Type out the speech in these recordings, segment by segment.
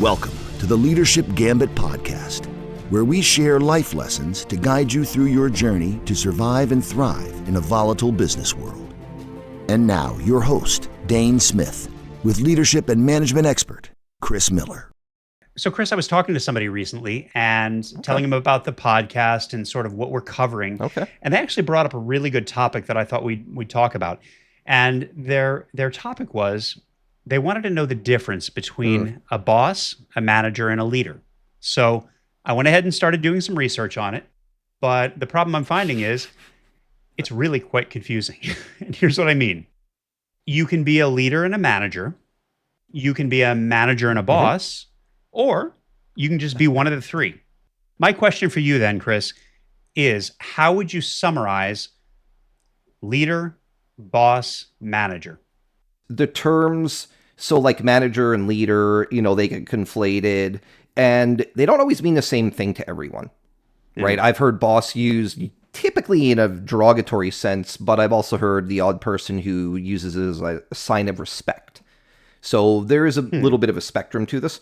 Welcome to the Leadership Gambit podcast, where we share life lessons to guide you through your journey to survive and thrive in a volatile business world. And now, your host, Dane Smith, with leadership and management expert, Chris Miller. So, Chris, I was talking to somebody recently and telling them about the podcast and sort of what we're covering. Okay. And they actually brought up a really good topic that I thought we'd talk about. And their topic was they wanted to know the difference between a boss, a manager, and a leader. So I went ahead and started doing some research on it. But the problem I'm finding is it's really quite confusing. And here's what I mean. You can be a leader and a manager. You can be a manager and a boss. Or you can just be one of the three. My question for you then, Chris, is how would you summarize leader, boss, manager? The terms, so like manager and leader, they get conflated and they don't always mean the same thing to everyone, right? I've heard boss used typically in a derogatory sense, but I've also heard the odd person who uses it as a sign of respect. So there is a little bit of a spectrum to this.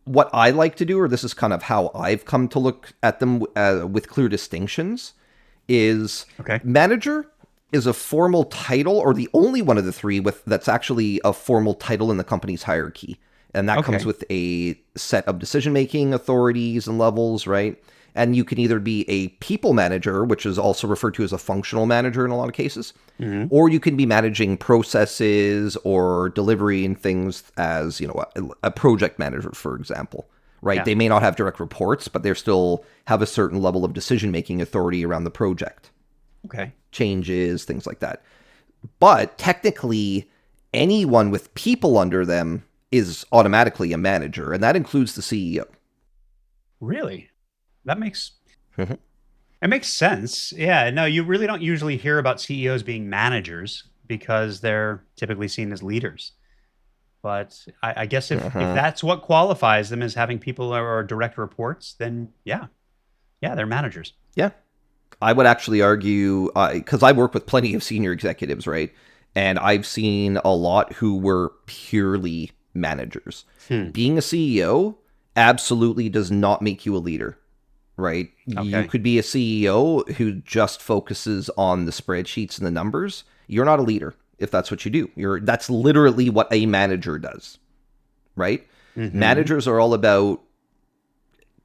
What I like to do, or this is kind of how I've come to look at them with clear distinctions, is manager is a formal title, or the only one of the three that's actually a formal title in the company's hierarchy. And that comes with a set of decision-making authorities and levels, right? And you can either be a people manager, which is also referred to as a functional manager in a lot of cases, or you can be managing processes or delivery and things as, a project manager, for example, right? Yeah. They may not have direct reports, but they still have a certain level of decision-making authority around the project. Okay. Changes, things like that. But technically, anyone with people under them is automatically a manager, and that includes the CEO. Really? That makes it makes sense. Yeah, no, you really don't usually hear about CEOs being managers because they're typically seen as leaders. But I guess if that's what qualifies them as having people or direct reports, then yeah, they're managers. Yeah. I would actually argue, because I work with plenty of senior executives, right? And I've seen a lot who were purely managers. Being a CEO absolutely does not make you a leader, right? Okay. You could be a CEO who just focuses on the spreadsheets and the numbers. You're not a leader if that's what you do. That's literally what a manager does, right? Managers are all about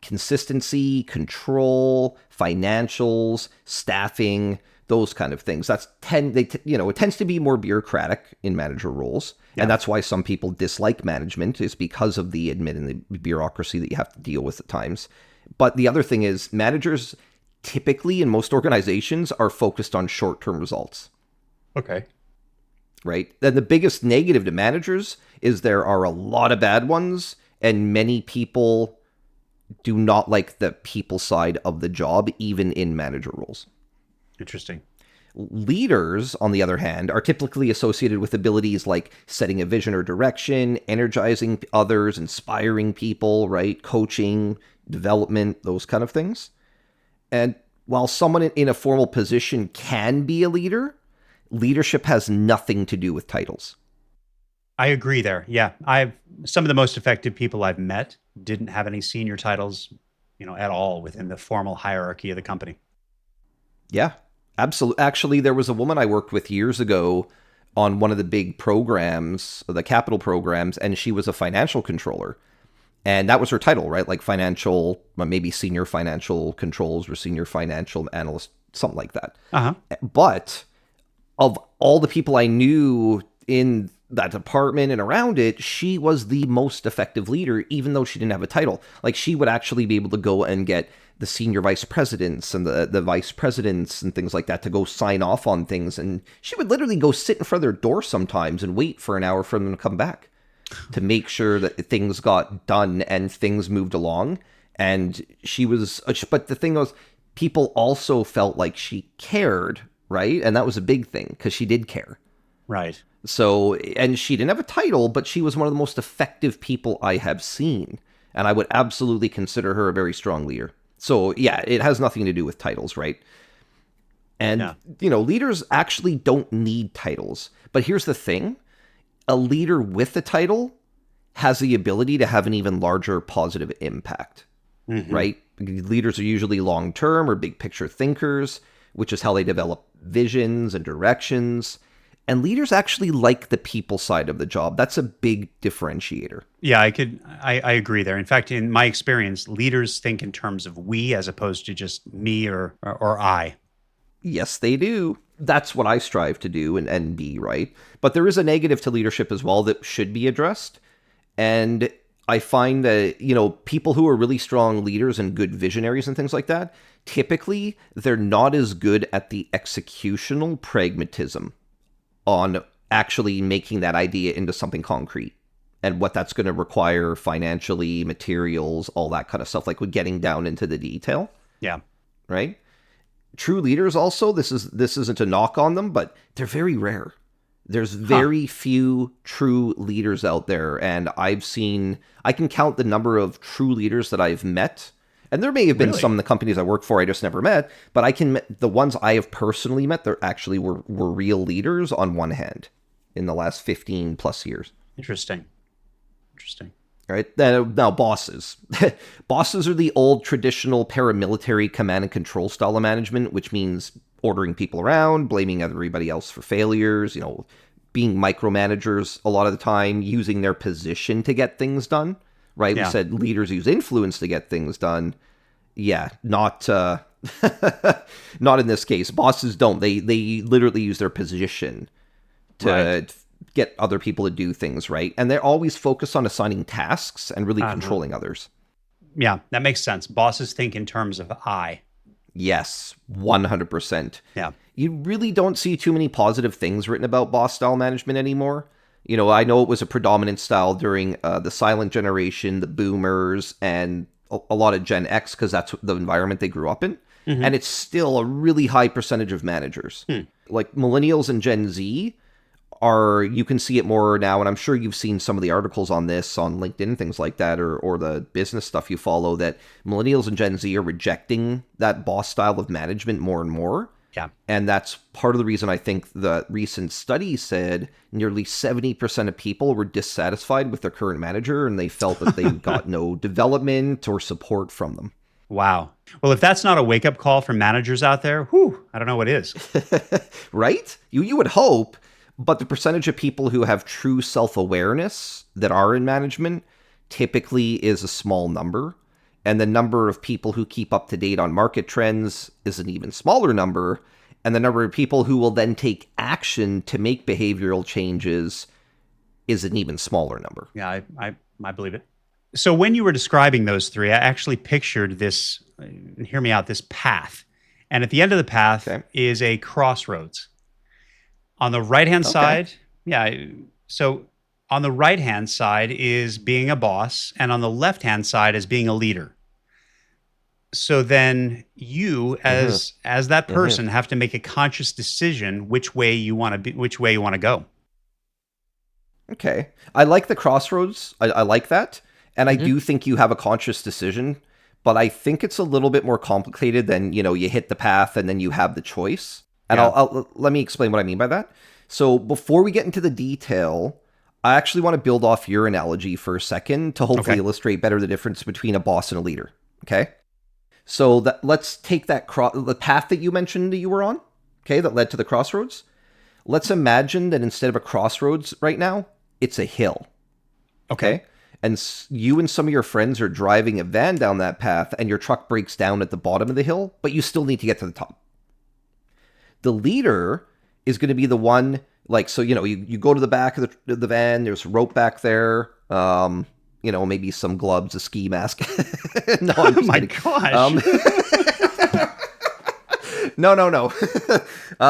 consistency, control, financials, staffing, those kind of things. It tends to be more bureaucratic in manager roles. Yeah. And that's why some people dislike management, is because of the admin and the bureaucracy that you have to deal with at times. But the other thing is, managers typically in most organizations are focused on short-term results. Okay. Right? Then the biggest negative to managers is there are a lot of bad ones, and many people do not like the people side of the job, even in manager roles. Interesting. Leaders, on the other hand, are typically associated with abilities like setting a vision or direction, energizing others, inspiring people, right? Coaching, development, those kind of things. And while someone in a formal position can be a leader, leadership has nothing to do with titles. I agree there. Yeah. Some of the most effective people I've met didn't have any senior titles, at all within the formal hierarchy of the company. Yeah, absolutely. Actually, there was a woman I worked with years ago on one of the big programs, the capital programs, and she was a financial controller. And that was her title, right? Like financial, maybe senior financial controls or senior financial analyst, something like that. But of all the people I knew in that department and around it, she was the most effective leader, even though she didn't have a title. Like, she would actually be able to go and get the senior vice presidents and the vice presidents and things like that to go sign off on things. And she would literally go sit in front of their door sometimes and wait for an hour for them to come back to make sure that things got done and things moved along. And but the thing was, people also felt like she cared, right? And that was a big thing, because she did care. Right. So, and she didn't have a title, but she was one of the most effective people I have seen. And I would absolutely consider her a very strong leader. So, yeah, it has nothing to do with titles, right? And, leaders actually don't need titles. But here's the thing. A leader with a title has the ability to have an even larger positive impact, right? Leaders are usually long-term or big picture thinkers, which is how they develop visions and directions. And leaders actually like the people side of the job. That's a big differentiator. Yeah, I agree there. In fact, in my experience, leaders think in terms of we as opposed to just me or I. Yes, they do. That's what I strive to do and be, right? But there is a negative to leadership as well that should be addressed. And I find that, people who are really strong leaders and good visionaries and things like that, typically they're not as good at the executional pragmatism on actually making that idea into something concrete and what that's going to require financially, materials, all that kind of stuff, like with getting down into the detail. Yeah. Right? True leaders also, this isn't a knock on them, but they're very rare. There's very few true leaders out there, and I can count the number of true leaders that I've met, and there may have been Really? some in the companies I work for I just never met, but the ones I have personally met, they actually were real leaders on one hand in the last 15 plus years. Interesting. Right? Now, bosses. Bosses are the old traditional paramilitary command and control style of management, which means ordering people around, blaming everybody else for failures, being micromanagers a lot of the time, using their position to get things done, right? Yeah. We said leaders use influence to get things done. Yeah, not not in this case. Bosses don't. They literally use their position to get other people to do things, right? And they're always focused on assigning tasks and really controlling others. Yeah, that makes sense. Bosses think in terms of I. Yes, 100%. Yeah. You really don't see too many positive things written about boss style management anymore. I know it was a predominant style during the silent generation, the boomers, and a lot of Gen X, because that's the environment they grew up in. And it's still a really high percentage of managers. Like millennials and Gen Z you can see it more now, and I'm sure you've seen some of the articles on this on LinkedIn and things like that, or the business stuff you follow, that millennials and Gen Z are rejecting that boss style of management more and more. Yeah. And that's part of the reason I think the recent study said nearly 70% of people were dissatisfied with their current manager, and they felt that they got no development or support from them. Wow. Well, if that's not a wake-up call for managers out there, I don't know what is. Right? You would hope. But the percentage of people who have true self-awareness that are in management typically is a small number. And the number of people who keep up to date on market trends is an even smaller number. And the number of people who will then take action to make behavioral changes is an even smaller number. Yeah, I believe it. So when you were describing those three, I actually pictured this, hear me out, this path. And at the end of the path is a crossroads. On the right-hand side, so on the right-hand side is being a boss, and on the left-hand side is being a leader. So then you, as that person, have to make a conscious decision which way you want to go. Okay. I like the crossroads. I like that. And I do think you have a conscious decision, but I think it's a little bit more complicated than, you hit the path and then you have the choice. And I'll let me explain what I mean by that. So before we get into the detail, I actually want to build off your analogy for a second to hopefully illustrate better the difference between a boss and a leader. Okay? So let's take the path that you mentioned that you were on, that led to the crossroads. Let's imagine that instead of a crossroads right now, it's a hill. Okay? And you and some of your friends are driving a van down that path, and your truck breaks down at the bottom of the hill, but you still need to get to the top. The leader is going to be the one, you go to the back of the van, there's a rope back there, maybe some gloves, a ski mask. No, I'm just kidding. Gosh. No.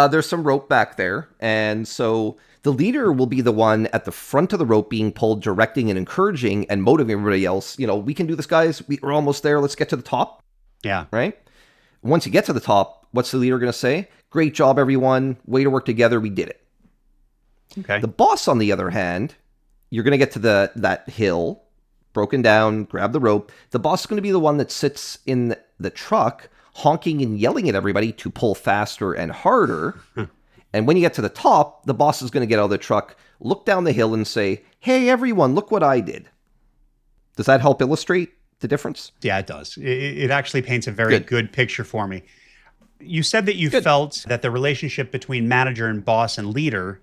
There's some rope back there. And so the leader will be the one at the front of the rope being pulled, directing and encouraging and motivating everybody else. We can do this, guys. We're almost there. Let's get to the top. Yeah. Right? Once you get to the top, what's the leader going to say? Great job, everyone. Way to work together. We did it. Okay. The boss, on the other hand, you're going to get to that hill, broken down, grab the rope. The boss is going to be the one that sits in the truck, honking and yelling at everybody to pull faster and harder. And when you get to the top, the boss is going to get out of the truck, look down the hill and say, hey, everyone, look what I did. Does that help illustrate the difference? Yeah, it does. It actually paints a very good picture for me. You said that you felt that the relationship between manager and boss and leader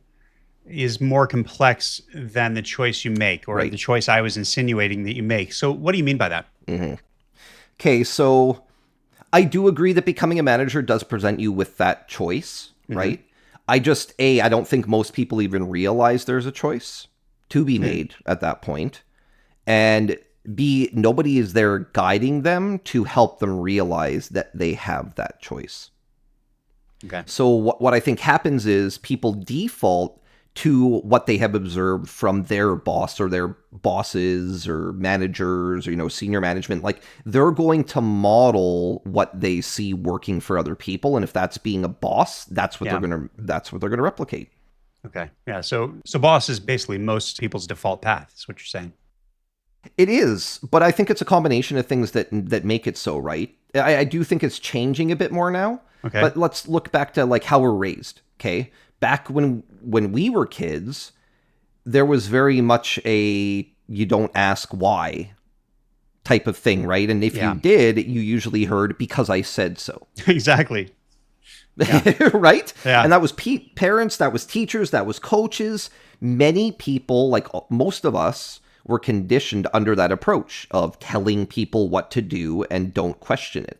is more complex than the choice you make, or Right. the choice I was insinuating that you make. So what do you mean by that? Okay, so I do agree that becoming a manager does present you with that choice, right? I don't think most people even realize there's a choice to be made at that point. And B, nobody is there guiding them to help them realize that they have that choice. Okay. So what I think happens is people default to what they have observed from their boss or their bosses or managers or, senior management. Like, they're going to model what they see working for other people. And if that's being a boss, that's what they're going to replicate. Okay. Yeah. So boss is basically most people's default path, is what you're saying. It is, but I think it's a combination of things that make it so, right? I do think it's changing a bit more now. Okay. But let's look back to like how we're raised, okay? Back when we were kids, there was very much a you don't ask why type of thing, right? And if you did, you usually heard because I said so. Exactly. Yeah. Right? Yeah. And that was parents, that was teachers, that was coaches. Many people, like most of us, were conditioned under that approach of telling people what to do and don't question it.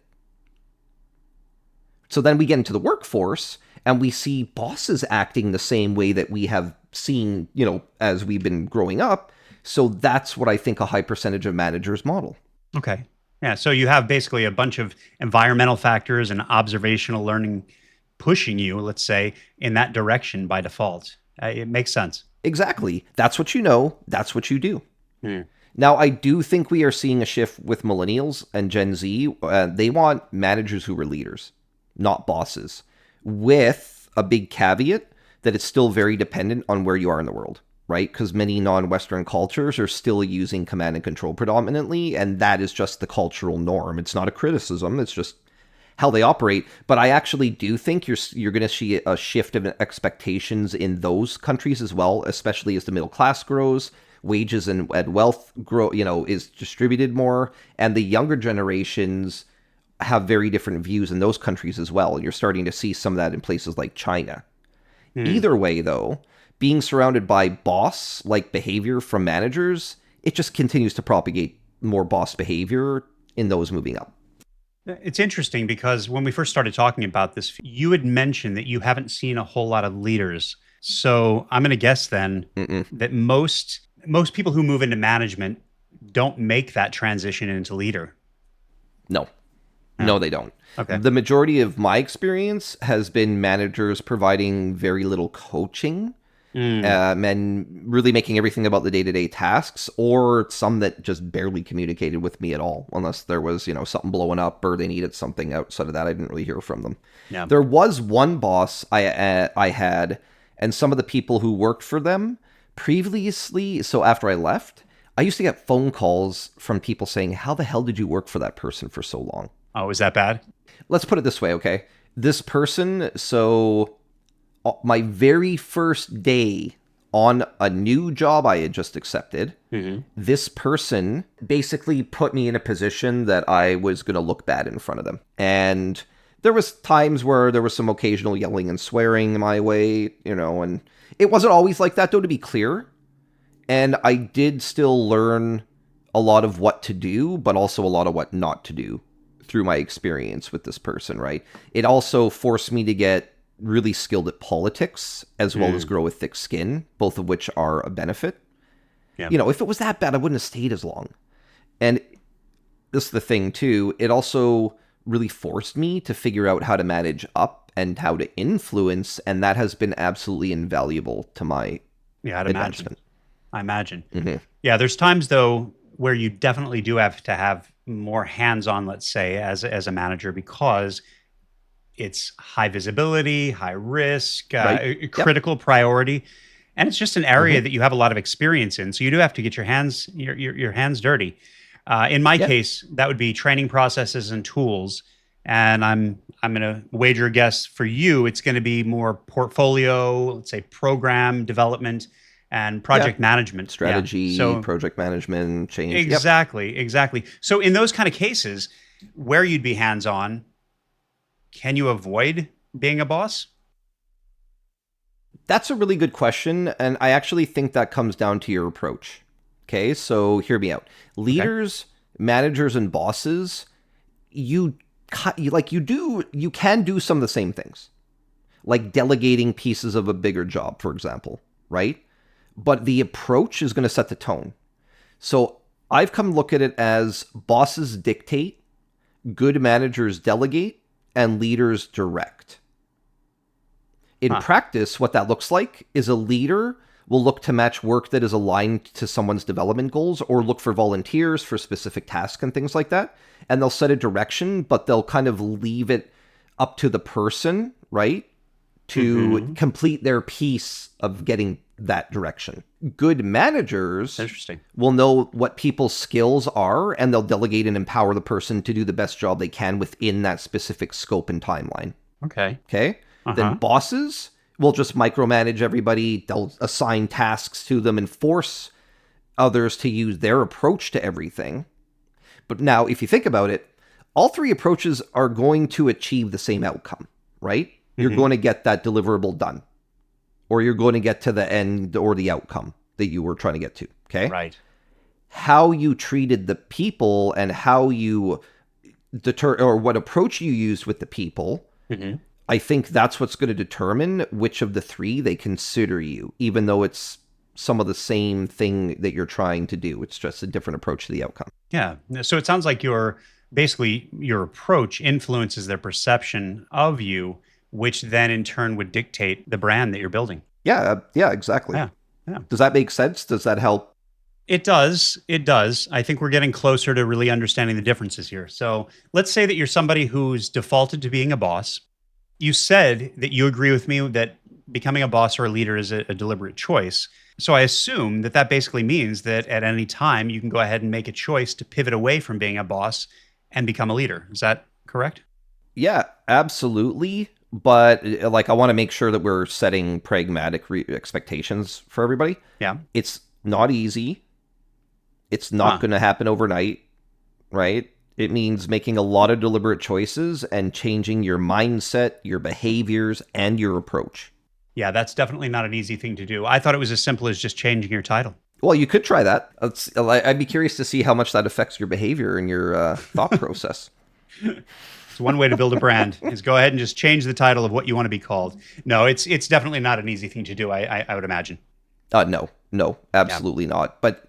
So then we get into the workforce and we see bosses acting the same way that we have seen, as we've been growing up. So that's what I think a high percentage of managers model. Okay. Yeah. So you have basically a bunch of environmental factors and observational learning pushing you, let's say, in that direction by default. It makes sense. Exactly. That's what you know. That's what you do. Now, I do think we are seeing a shift with millennials and Gen Z. They want managers who are leaders, not bosses, with a big caveat that it's still very dependent on where you are in the world, right? Because many non-Western cultures are still using command and control predominantly, and that is just the cultural norm. It's not a criticism. It's just how they operate. But I actually do think you're going to see a shift of expectations in those countries as well, especially as the middle class grows, wages and wealth grow, is distributed more, and the younger generations have very different views in those countries as well. And you're starting to see some of that in places like China. Either way, though, being surrounded by boss-like behavior from managers, it just continues to propagate more boss behavior in those moving up. It's interesting because when we first started talking about this, you had mentioned that you haven't seen a whole lot of leaders. So I'm going to guess then that most people who move into management don't make that transition into leader. No, they don't. Okay. The majority of my experience has been managers providing very little coaching and really making everything about the day-to-day tasks, or some that just barely communicated with me at all, unless there was, something blowing up or they needed something. Outside of that, I didn't really hear from them. Yeah. There was one boss I had, and some of the people who worked for them previously, so after I left, I used to get phone calls from people saying, how the hell did you work for that person for so long? Oh, is that bad? Let's put it this way, okay? This person, so my very first day on a new job I had just accepted, this person basically put me in a position that I was going to look bad in front of them. And there was times where there was some occasional yelling and swearing my way, and it wasn't always like that, though, to be clear. And I did still learn a lot of what to do, but also a lot of what not to do through my experience with this person, right? It also forced me to get really skilled at politics as well as grow a thick skin, both of which are a benefit. Yeah. If it was that bad, I wouldn't have stayed as long. And this is the thing too, it also really forced me to figure out how to manage up and how to influence, and that has been absolutely invaluable to my advancement. I imagine. Yeah, there's times though where you definitely do have to have more hands-on, let's say, as a manager, because it's high visibility, high risk, critical priority, and it's just an area that you have a lot of experience in. So you do have to get your hands dirty. In my case, that would be training processes and tools. And I'm going to wager a guess for you, it's going to be more portfolio, let's say program development, and project management. Yeah. Strategy, So project management, change. Yep. exactly. So in those kind of cases where you'd be hands-on, can you avoid being a boss? That's a really good question, and I actually think that comes down to your approach. Okay, so hear me out. Okay. Leaders, managers, and bosses, you you can do some of the same things, like delegating pieces of a bigger job, for example, right? But the approach is going to set the tone. So I've come look at it as bosses dictate, good managers delegate, and leaders direct. In practice, what that looks like is a leader will look to match work that is aligned to someone's development goals or look for volunteers for specific tasks and things like that. And they'll set a direction, but they'll kind of leave it up to the person, right, to complete their piece of getting that direction. Good managers will know what people's skills are, and they'll delegate and empower the person to do the best job they can within that specific scope and timeline. Okay. Then bosses will just micromanage everybody. They'll assign tasks to them and force others to use their approach to everything. But now, if you think about it, all three approaches are going to achieve the same outcome, right? You're going to get that deliverable done, or you're going to get to the end or the outcome that you were trying to get to, okay? Right. How you treated the people and how you or what approach you used with the people, I think that's what's going to determine which of the three they consider you, even though it's some of the same thing that you're trying to do. It's just a different approach to the outcome. Yeah. So it sounds like your approach influences their perception of you, which then in turn would dictate the brand that you're building. Yeah, exactly. Yeah. Does that make sense? Does that help? It does. I think we're getting closer to really understanding the differences here. So let's say that you're somebody who's defaulted to being a boss. You said that you agree with me that becoming a boss or a leader is a deliberate choice. So I assume that basically means that at any time you can go ahead and make a choice to pivot away from being a boss and become a leader. Is that correct? Yeah, absolutely. But like, I want to make sure that we're setting pragmatic expectations for everybody. Yeah. It's not easy. It's not going to happen overnight, right? It means making a lot of deliberate choices and changing your mindset, your behaviors, and your approach. Yeah, that's definitely not an easy thing to do. I thought it was as simple as just changing your title. Well, you could try that. I'd be curious to see how much that affects your behavior and your thought process. It's one way to build a brand is go ahead and just change the title of what you want to be called. No, it's definitely not an easy thing to do, I would imagine. No, absolutely not. But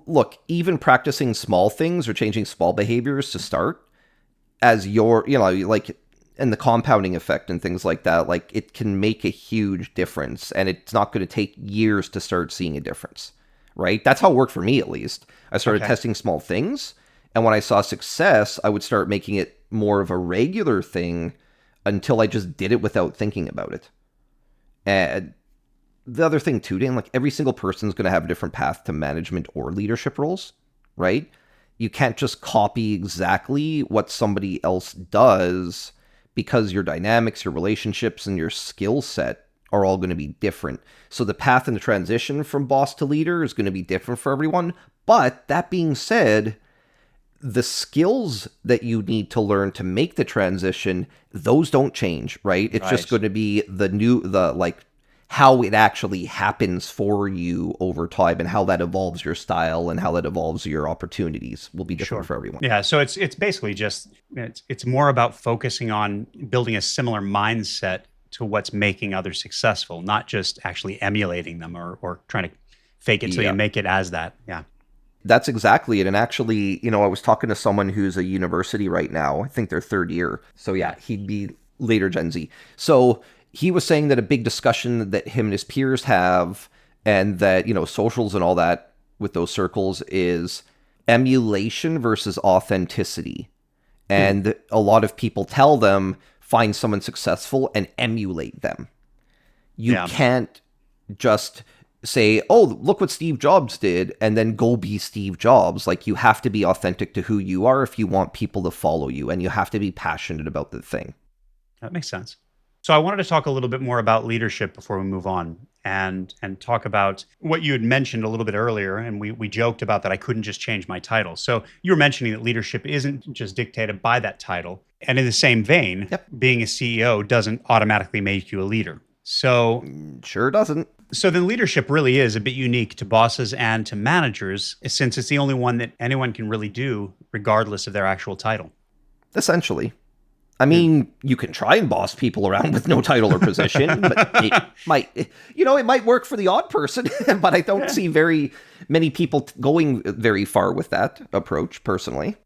look, even practicing small things or changing small behaviors to start as like, and the compounding effect and things like that, like it can make a huge difference, and it's not going to take years to start seeing a difference, right? That's how it worked for me, at least. I started testing small things, and when I saw success, I would start making it more of a regular thing until I just did it without thinking about it. And the other thing too, Dan, like every single person is going to have a different path to management or leadership roles, right? You can't just copy exactly what somebody else does because your dynamics, your relationships, and your skill set are all going to be different. So the path and the transition from boss to leader is going to be different for everyone. But that being said, the skills that you need to learn to make the transition, those don't change, right? It's just going to be how it actually happens for you over time, and how that evolves your style and how that evolves your opportunities will be different for everyone. Yeah, so it's basically just it's more about focusing on building a similar mindset to what's making others successful, not just actually emulating them or trying to fake it till you make it as that. Yeah. That's exactly it. And actually, I was talking to someone who's a university right now. I think they're third year. So yeah, he'd be later Gen Z. So he was saying that a big discussion that him and his peers have, and that, socials and all that with those circles, is emulation versus authenticity. And a lot of people tell them, find someone successful and emulate them. You can't just say, oh, look what Steve Jobs did, and then go be Steve Jobs. Like, you have to be authentic to who you are if you want people to follow you, and you have to be passionate about the thing. That makes sense. So I wanted to talk a little bit more about leadership before we move on. and talk about what you had mentioned a little bit earlier. And we joked about that I couldn't just change my title. So you were mentioning that leadership isn't just dictated by that title. And in the same vein, Yep. being a CEO doesn't automatically make you a leader. So Sure doesn't. so then leadership really is a bit unique to bosses and to managers, since it's the only one that anyone can really do regardless of their actual title. Essentially. I mean, you can try and boss people around with no title or position, but it might work for the odd person, but I don't see very many people going very far with that approach, personally.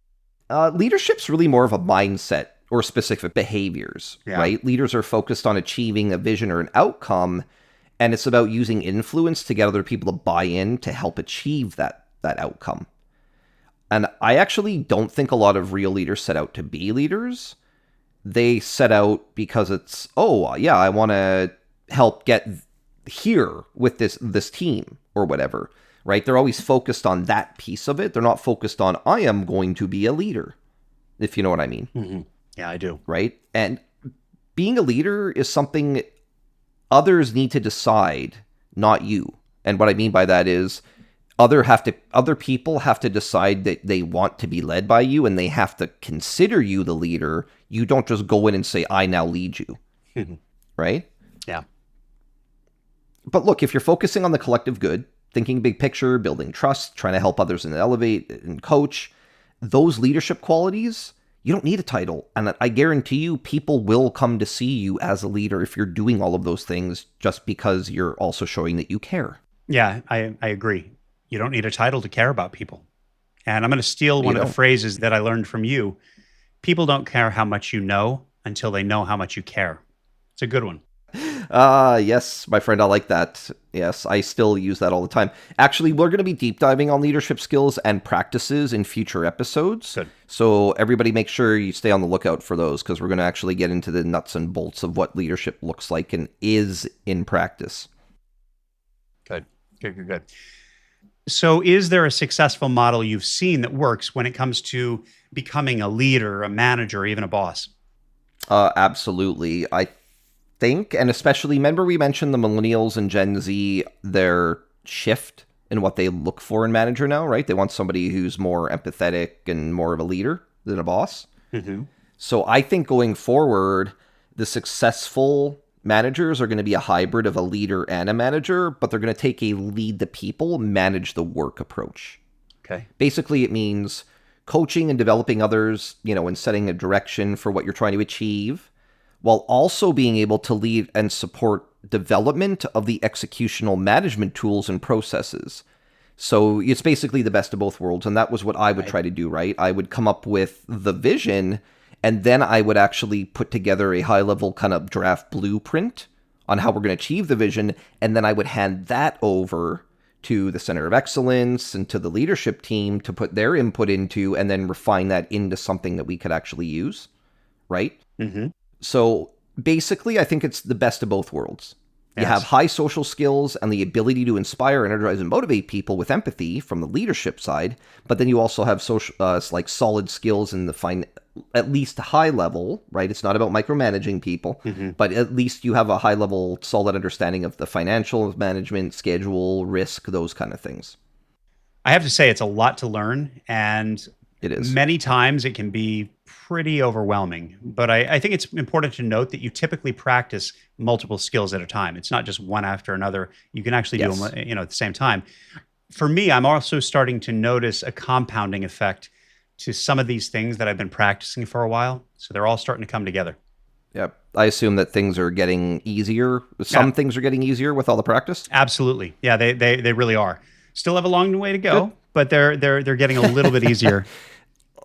Leadership's really more of a mindset or specific behaviors, right? Leaders are focused on achieving a vision or an outcome, and it's about using influence to get other people to buy in to help achieve that outcome. And I actually don't think a lot of real leaders set out to be leaders. They set out because it's, I want to help get here with this team or whatever, right? They're always focused on that piece of it. They're not focused on, I am going to be a leader, if you know what I mean. Mm-hmm. Yeah, I do. Right? And being a leader is something others need to decide, not you. And what I mean by that is other people have to decide that they want to be led by you, and they have to consider you the leader. You don't just go in and say, I now lead you. Right? Yeah. But look, if you're focusing on the collective good, thinking big picture, building trust, trying to help others and elevate and coach, those leadership qualities, you don't need a title. And I guarantee you, people will come to see you as a leader if you're doing all of those things just because you're also showing that you care. Yeah, I agree. You don't need a title to care about people. And I'm going to steal one of the phrases that I learned from you. People don't care how much you know until they know how much you care. It's a good one. Yes, my friend, I like that. Yes, I still use that all the time. Actually, we're going to be deep diving on leadership skills and practices in future episodes. Good. So everybody make sure you stay on the lookout for those, because we're going to actually get into the nuts and bolts of what leadership looks like and is in practice. Good. So is there a successful model you've seen that works when it comes to becoming a leader, a manager, or even a boss? Absolutely. I think, and especially, remember we mentioned the millennials and Gen Z, their shift in what they look for in manager now, right? They want somebody who's more empathetic and more of a leader than a boss. Mm-hmm. So I think going forward, the successful managers are going to be a hybrid of a leader and a manager, but they're going to take a lead the people, manage the work approach. Okay. Basically, it means coaching and developing others, and setting a direction for what you're trying to achieve, while also being able to lead and support development of the executional management tools and processes. So it's basically the best of both worlds. And that was what I would try to do, right? I would come up with the vision, and then I would actually put together a high-level kind of draft blueprint on how we're going to achieve the vision. And then I would hand that over to the Center of Excellence and to the leadership team to put their input into, and then refine that into something that we could actually use, right? Mm-hmm. So basically, I think it's the best of both worlds. You have high social skills and the ability to inspire, energize, and motivate people with empathy from the leadership side, but then you also have social, solid skills in the at least high level, right? It's not about micromanaging people, but at least you have a high level, solid understanding of the financial management, schedule, risk, those kind of things. I have to say, it's a lot to learn, and it is. Many times it can be pretty overwhelming, but I think it's important to note that you typically practice multiple skills at a time. It's not just one after another. You can actually do them, at the same time. For me, I'm also starting to notice a compounding effect to some of these things that I've been practicing for a while. So they're all starting to come together. Yep. I assume that things are getting easier. Some things are getting easier with all the practice. Absolutely. Yeah, they really are. Still have a long way to go, but they're getting a little bit easier.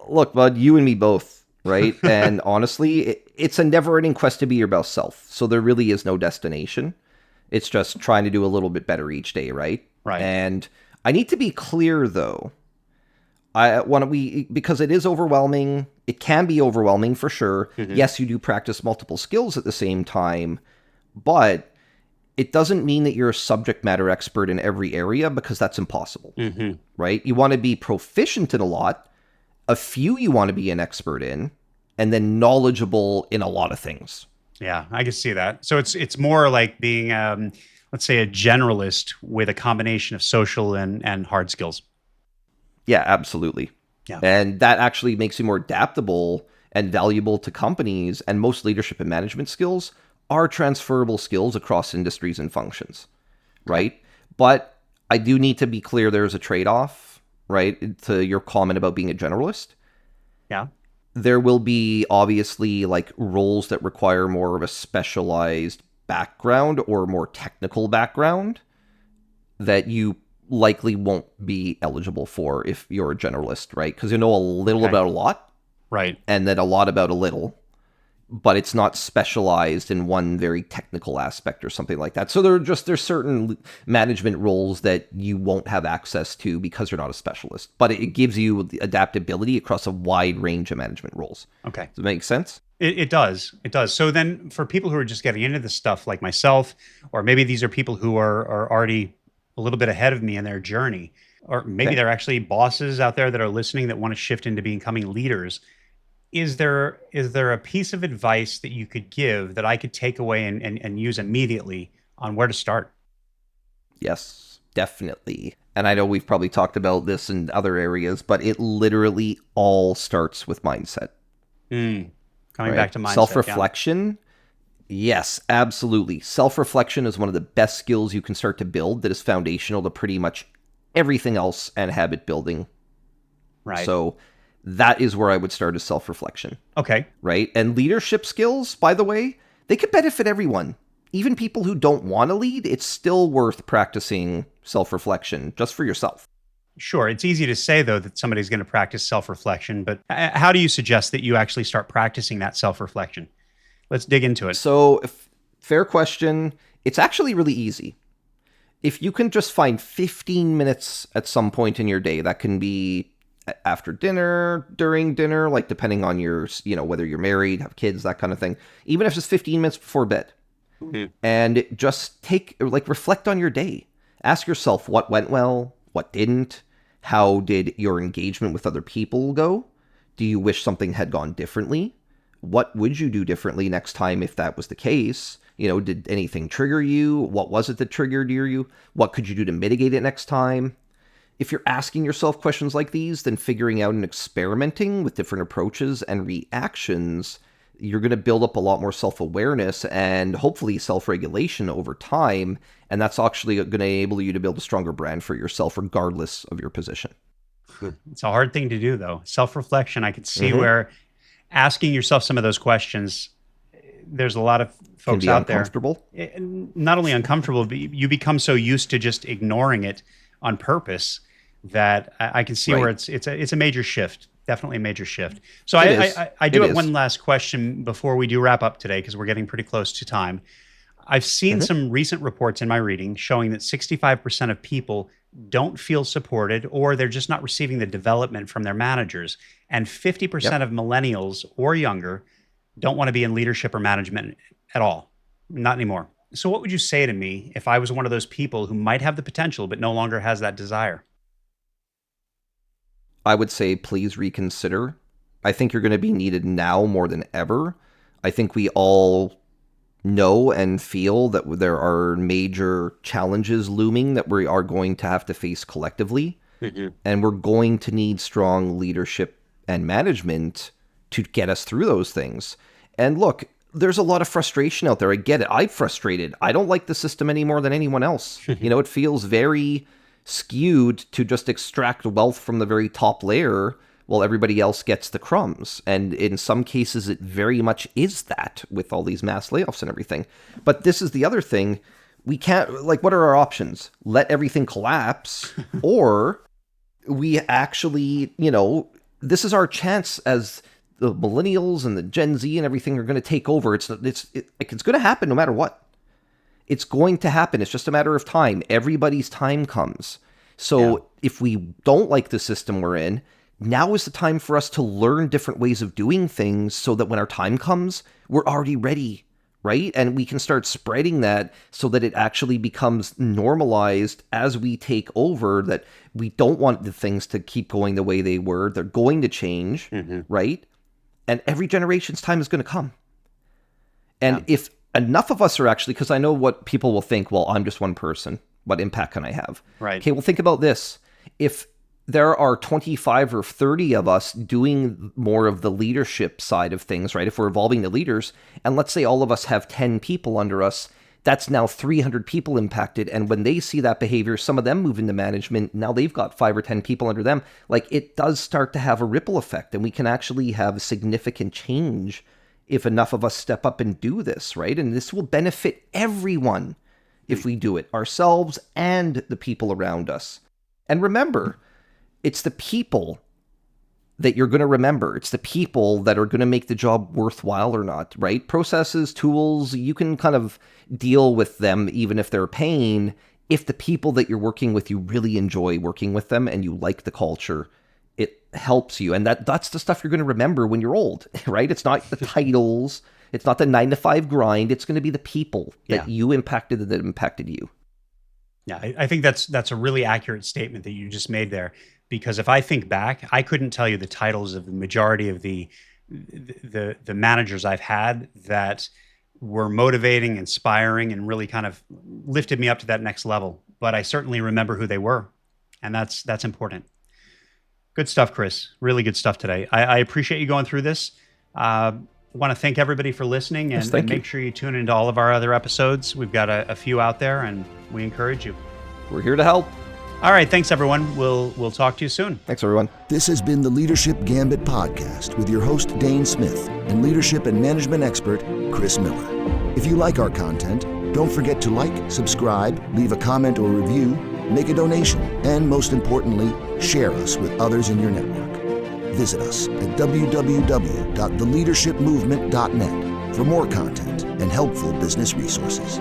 Look, bud, you and me both, right? And honestly, it's a never-ending quest to be your best self. So there really is no destination. It's just trying to do a little bit better each day, right? Right. And I need to be clear, though. Because it is overwhelming. It can be overwhelming for sure. Mm-hmm. Yes, you do practice multiple skills at the same time, but it doesn't mean that you're a subject matter expert in every area, because that's impossible, right? You want to be proficient in a lot. A few you want to be an expert in, and then knowledgeable in a lot of things. Yeah, I can see that. So it's more like being let's say, a generalist with a combination of social and hard skills. Yeah, absolutely. Yeah. And that actually makes you more adaptable and valuable to companies. And most leadership and management skills are transferable skills across industries and functions, right? But I do need to be clear there's a trade-off, right? To your comment about being a generalist. Yeah. There will be obviously like roles that require more of a specialized background or more technical background that you likely won't be eligible for if you're a generalist, right? Because you know a little Okay. about a lot Right. and then a lot about a little, but it's not specialized in one very technical aspect or something like that. So there's certain management roles that you won't have access to because you're not a specialist, but it gives you the adaptability across a wide range of management roles. Okay. Does it make sense? It does. It does. So then for people who are just getting into this stuff like myself, or maybe these are people who are already a little bit ahead of me in their journey, or maybe Okay. they're actually bosses out there that are listening that want to shift into becoming leaders. Is there a piece of advice that you could give that I could take away and use immediately on where to start? Yes, definitely. And I know we've probably talked about this in other areas, but it literally all starts with mindset. Coming Right? back to mindset. Self-reflection. Yes, absolutely. Self-reflection is one of the best skills you can start to build that is foundational to pretty much everything else and habit building. Right. So that is where I would start, is self-reflection, Okay. right? And leadership skills, by the way, they could benefit everyone. Even people who don't want to lead, it's still worth practicing self-reflection just for yourself. Sure. It's easy to say, though, that somebody's going to practice self reflection, but how do you suggest that you actually start practicing that self reflection? Let's dig into it. So, fair question. It's actually really easy. If you can just find 15 minutes at some point in your day, that can be after dinner, during dinner, like depending on your, whether you're married, have kids, that kind of thing. Even if it's 15 minutes before bed. And just reflect on your day. Ask yourself what went well, what didn't. How did your engagement with other people go? Do you wish something had gone differently? What would you do differently next time if that was the case? Did anything trigger you? What was it that triggered you? What could you do to mitigate it next time? If you're asking yourself questions like these, then figuring out and experimenting with different approaches and reactions, you're going to build up a lot more self-awareness and hopefully self-regulation over time. And that's actually going to enable you to build a stronger brand for yourself, regardless of your position. It's a hard thing to do, though. Self-reflection, I could see where asking yourself some of those questions, there's a lot of folks Can be out there. uncomfortable. Not only uncomfortable, but you become so used to just ignoring it on purpose that I can see where it's a major shift. Definitely a major shift. So I do have one last question before we do wrap up today, because we're getting pretty close to time. I've seen some recent reports in my reading showing that 65% of people don't feel supported, or they're just not receiving the development from their managers. And 50% of millennials or younger don't want to be in leadership or management at all. Not anymore. So what would you say to me if I was one of those people who might have the potential but no longer has that desire? I would say please reconsider. I think you're going to be needed now more than ever. I think we all know and feel that there are major challenges looming that we are going to have to face collectively. And we're going to need strong leadership and management to get us through those things. And look, there's a lot of frustration out there. I get it. I'm frustrated. I don't like the system any more than anyone else. It feels very skewed to just extract wealth from the very top layer while everybody else gets the crumbs. And in some cases, it very much is that, with all these mass layoffs and everything. But this is the other thing. We can't, what are our options? Let everything collapse, or we actually, this is our chance as the millennials and the Gen Z and everything are going to take over. It's going to happen no matter what. It's going to happen. It's just a matter of time. Everybody's time comes. So if we don't like the system we're in, now is the time for us to learn different ways of doing things so that when our time comes, we're already ready, right? And we can start spreading that so that it actually becomes normalized as we take over, that we don't want the things to keep going the way they were. They're going to change, right? And every generation's time is going to come. And if enough of us are actually, because I know what people will think, well, I'm just one person. What impact can I have? Right. Okay, well, think about this. If there are 25 or 30 of us doing more of the leadership side of things, right? If we're evolving the leaders, and let's say all of us have 10 people under us, that's now 300 people impacted. And when they see that behavior, some of them move into management. Now they've got 5 or 10 people under them. Like, it does start to have a ripple effect, and we can actually have significant change if enough of us step up and do this, right? And this will benefit everyone if we do it, ourselves and the people around us. And remember, it's the people that you're going to remember. It's the people that are going to make the job worthwhile or not, right? Processes, tools, you can kind of deal with them even if they're a pain. If the people that you're working with, you really enjoy working with them and you like the culture, it helps you. And that's the stuff you're going to remember when you're old, right? It's not the titles. It's not the 9-to-5 grind. It's going to be the people that you impacted that impacted you. Yeah, I think that's a really accurate statement that you just made there. Because if I think back, I couldn't tell you the titles of the majority of the managers I've had that were motivating, inspiring, and really kind of lifted me up to that next level. But I certainly remember who they were, and that's important. Good stuff, Chris. Really good stuff today. I appreciate you going through this. I want to thank everybody for listening, and make sure you tune into all of our other episodes. We've got a few out there, and we encourage you. We're here to help. All right. Thanks, everyone. We'll talk to you soon. Thanks, everyone. This has been the Leadership Gambit podcast with your host, Dane Smith, and leadership and management expert, Chris Miller. If you like our content, don't forget to like, subscribe, leave a comment or review, make a donation, and most importantly, share us with others in your network. Visit us at www.theleadershipmovement.net for more content and helpful business resources.